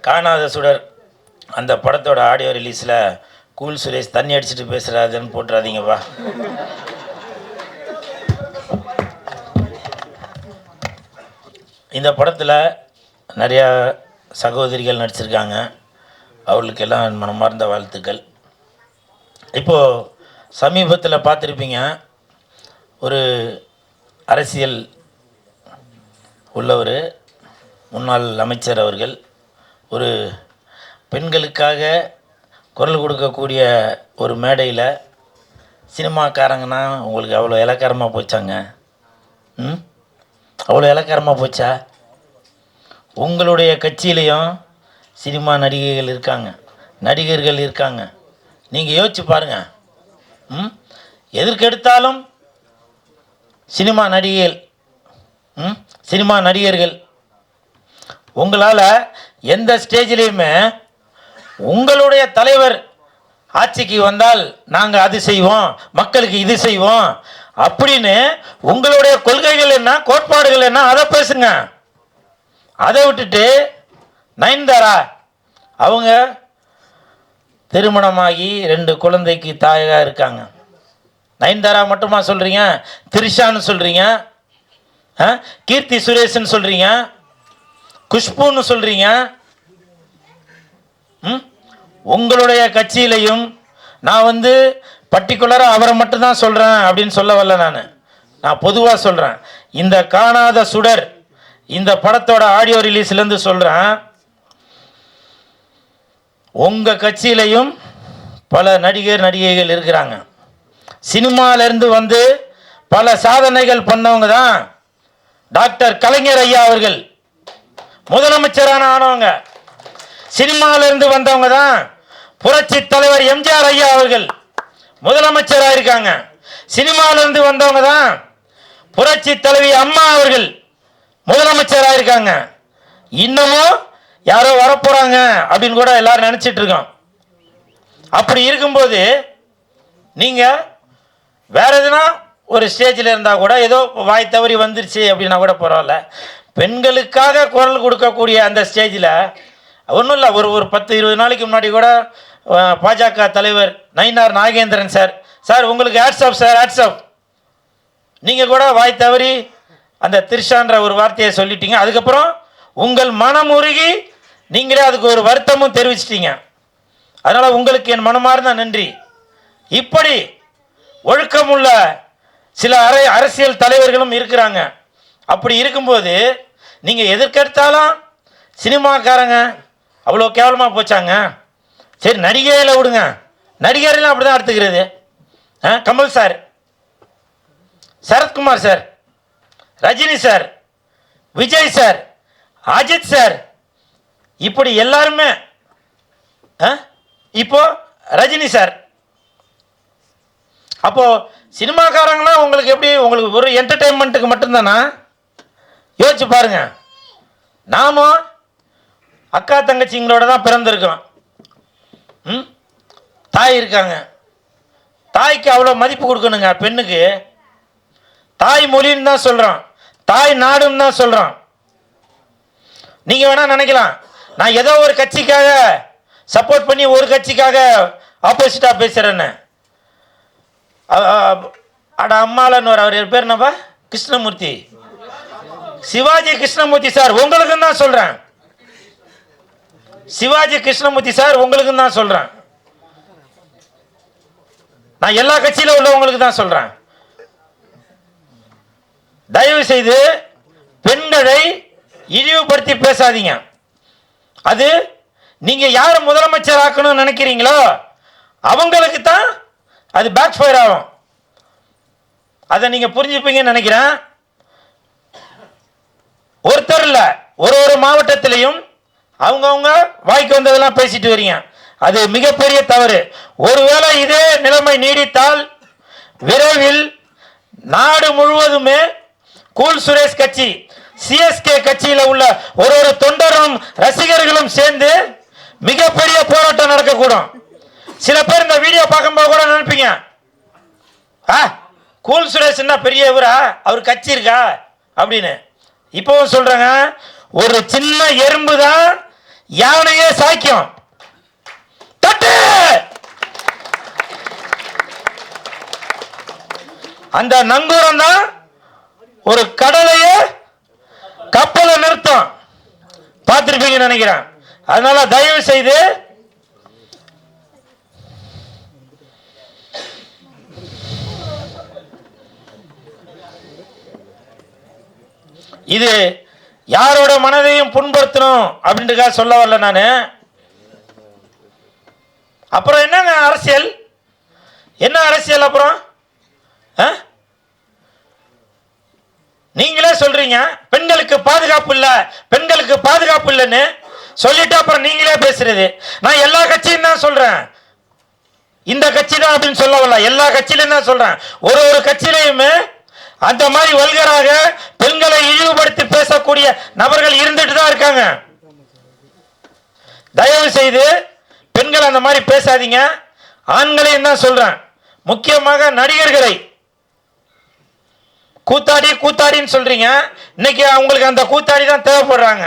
காணாத சுடர் அந்த படத்தோட ஆடியோ ரிலீஸில் கூல் சுரேஷ் தண்ணி அடிச்சுட்டு பேசுகிறாதுன்னு போட்டுறாதீங்கப்பா. இந்த படத்தில் நிறையா சகோதரிகள் நடிச்சிருக்காங்க. அவர்களுக்கெல்லாம் மனமார்ந்த வாழ்த்துக்கள். இப்போது சமீபத்தில் பார்த்துருப்பீங்க, ஒரு அரசியல் உள்ளவர் முன்னாள் அமைச்சர் அவர்கள் ஒரு பெண்களுக்காக குரல் கொடுக்கக்கூடிய ஒரு மேடையில் சினிமாக்காரங்கன்னா உங்களுக்கு அவ்வளோ இலக்காரமாக போச்சாங்க. அவ்வளோ இலக்காரமாக போச்சா? உங்களுடைய கட்சியிலையும் சினிமா நடிகைகள் இருக்காங்க, நடிகர்கள் இருக்காங்க. நீங்கள் யோசிச்சு பாருங்கள். எதற்கெடுத்தாலும் சினிமா நடிகைகள், சினிமா நடிகர்கள். உங்களால் எந்த ஸ்டேஜ்லேயுமே உங்களுடைய தலைவர் ஆட்சிக்கு வந்தால் நாங்கள் அது செய்வோம், மக்களுக்கு இது செய்வோம் அப்படின்னு உங்களுடைய கொள்கைகள் என்ன, கோட்பாடுகள் என்ன, அதை பேசுங்க. அதை விட்டுட்டு நயன்தாரா அவங்க திருமணமாகி 2 குழந்தைக்கு தாயாக இருக்காங்க. நயன்தாரா மட்டுமா சொல்கிறீங்க? திரிஷான்னு சொல்கிறீங்க, கீர்த்தி சுரேஷ்ன்னு சொல்கிறீங்க, குஷ்புன்னு சொல்கிறீங்க. உங்களுடைய கட்சியிலையும் நான் பர்டிகுலராக அவரை மட்டும்தான் சொல்கிறேன் அப்படின்னு சொல்ல வரல. நான் பொதுவாக சொல்கிறேன். இந்த காணாத சுடர் இந்த படத்தோட ஆடியோ ரிலீஸ்லேருந்து சொல்கிறேன். உங்கள் கட்சியிலையும் பல நடிகைகள் இருக்கிறாங்க. சினிமாவிலேருந்து பல சாதனைகள் பண்ணவங்க தான் டாக்டர் கலைஞர் ஐயா அவர்கள். முதலமைச்சரான ஆனவங்க சினிமாவிலிருந்து வந்தவங்க தான் புரட்சி தலைவர் எம்ஜிஆர் ஐயா அவர்கள் முதலமைச்சராக இருக்காங்க. சினிமாவிலிருந்து வந்தவங்க தான் புரட்சி தலைவி அம்மா அவர்கள் முதலமைச்சராக இருக்காங்க. இன்னமும் யாரோ வரப்போறாங்க அப்படின்னு கூட எல்லாரும் நினைச்சிட்டு இருக்கோம். அப்படி இருக்கும்போது நீங்க வேற எதுனா ஒரு ஸ்டேஜில் இருந்தால் கூட ஏதோ வாய் தவறி வந்துருச்சு அப்படின்னா கூட பரவாயில்ல. பெண்களுக்காக குரல் கொடுக்கக்கூடிய அந்த ஸ்டேஜில் ஒன்றும் இல்லை. ஒரு 10-20 நாளைக்கு முன்னாடி கூட பாஜக தலைவர் நயினார் நாகேந்திரன் சார் உங்களுக்கு ஹேட்ஸ்அப் சார், ஹேட்ஸ்அப். நீங்கள் கூட வாய் தவறி அந்த திரிஷான்ற ஒரு வார்த்தையை சொல்லிட்டீங்க. அதுக்கப்புறம் உங்கள் மனமுருகி நீங்களே அதுக்கு ஒரு வருத்தமும் தெரிவிச்சிட்டீங்க. அதனால் உங்களுக்கு என் மனமார்ந்த நன்றி. இப்படி ஒழுக்கமுள்ள சில அரசியல் தலைவர்களும் இருக்கிறாங்க. அப்படி இருக்கும்போது நீங்கள் எதற்கெடுத்தாலும் சினிமாக்காரங்க அவ்வளோ கேவலமாக போச்சாங்க. சரி, நடிகையில் விடுங்க, நடிகரெல்லாம் அப்படி தான் எடுத்துக்கிறது. Kamal sir, Sarathkumar sir, Rajini sir, Vijay sir, Ajith sir, இப்படி எல்லாருமே. இப்போ ரஜினி சார். அப்போ சினிமாக்காரங்களாம் உங்களுக்கு எப்படி? உங்களுக்கு ஒரு என்டர்டெயின்மெண்ட்டுக்கு மட்டும்தானா? யோசிச்சு பாருங்க. நாமும் அக்கா தங்கச்சிங்களோட தான் பிறந்திருக்கோம். தாய் இருக்காங்க. தாய்க்கு அவ்வளோ மதிப்பு கொடுக்கணுங்க. பெண்ணுக்கு தாய் மொழின்னு தான் சொல்கிறோம், தாய் நாடுன்னு தான் சொல்கிறோம். நீங்கள் வேணால் நினைக்கலாம் நான் ஏதோ ஒரு கட்சிக்காக சப்போர்ட் பண்ணி ஒரு கட்சிக்காக ஆப்போசிட்டாக பேசுகிறேன்னு. அட அம்மாலன்னு அவர் பேர் என்னப்பா? கிருஷ்ணமூர்த்தி, சிவாஜி கிருஷ்ணமூர்த்தி சார், உங்களுக்கு தான் சொல்கிறேன். சிவாஜி கிருஷ்ணமூர்த்தி சார், உங்களுக்கு தான் சொல்கிறேன். நான் எல்லா கட்சியில் உள்ளவங்களுக்கு தான் சொல்கிறேன். தயவு செய்து பெண்களை இழிவுபடுத்தி பேசாதீங்க. அது நீங்கள் யார் முதலமைச்சர் ஆக்கணும்னு நினைக்கிறீங்களோ அவங்களுக்கு தான் அது பேக் ஃபயர் ஆகும். அதை நீங்கள் புரிஞ்சுப்பீங்கன்னு நினைக்கிறேன். ஒருத்தர் இல்லை, ஒரு மாவட்டத்திலையும் அவங்கவுங்க வாய்க்கு வந்ததெல்லாம் பேசிட்டு வரீங்க. அது மிகப்பெரிய தவறு. ஒருவேளை இதே நிலைமை நீடித்தால் விரைவில் நாடு முழுவதுமே கூல் சுரேஷ் கட்சி, சிஎஸ்கே கட்சியில் உள்ள ஒரு தொண்டரும் ரசிகர்களும் சேர்ந்து மிகப்பெரிய போராட்டம் நடக்கக்கூடும். சில பேர் இந்த வீடியோ பார்க்கும்போது கூட நினைப்பீங்க, கூல் சுரேஷ் என்ன பெரிய இவரா, அவர் கட்சி இருக்கா அப்படின்னு. இப்பவும் சொல்றேங்க, ஒரு சின்ன எறும்பு தான் யானையே சாய்க்கும். தட்டு. அந்த நங்கூரம் தான் ஒரு கடலையே கப்பலை நிறுத்தும். பார்த்திருப்பீங்கன்னு நினைக்கிறேன். அதனால தயவு செய்து இது யாரோட மனதையும் புண்படுத்தணும் அப்படின்றதுக்காக சொல்ல வரல நான். அப்புறம் என்னங்க அரசியல்? என்ன அரசியல்? அப்புறம் நீங்களே சொல்றீங்க பெண்களுக்கு பாதுகாப்பு இல்ல, பெண்களுக்கு பாதுகாப்பு இல்லைன்னு சொல்லிட்டு அப்புறம் நீங்களே பேசுறது. நான் எல்லா கட்சியும் தான் சொல்றேன், இந்த கட்சி தான் அப்படின்னு சொல்ல வரல, எல்லா கட்சியிலும் தான் சொல்றேன். ஒரு கட்சியிலையுமே அந்த மாதிரி வல்கராக பெண்களை இழிவுபடுத்தி பேசக்கூடிய நபர்கள் இருந்துட்டு தான் இருக்காங்க. தயவு செய்து பெண்கள் அந்த மாதிரி பேசாதீங்க. ஆண்களையும் தான் சொல்றேன், முக்கியமாக நடிகர்களை கூத்தாடின்னு சொல்றீங்க. இன்னைக்கு அவங்களுக்கு அந்த கூத்தாடி தான் தேவைப்படுறாங்க.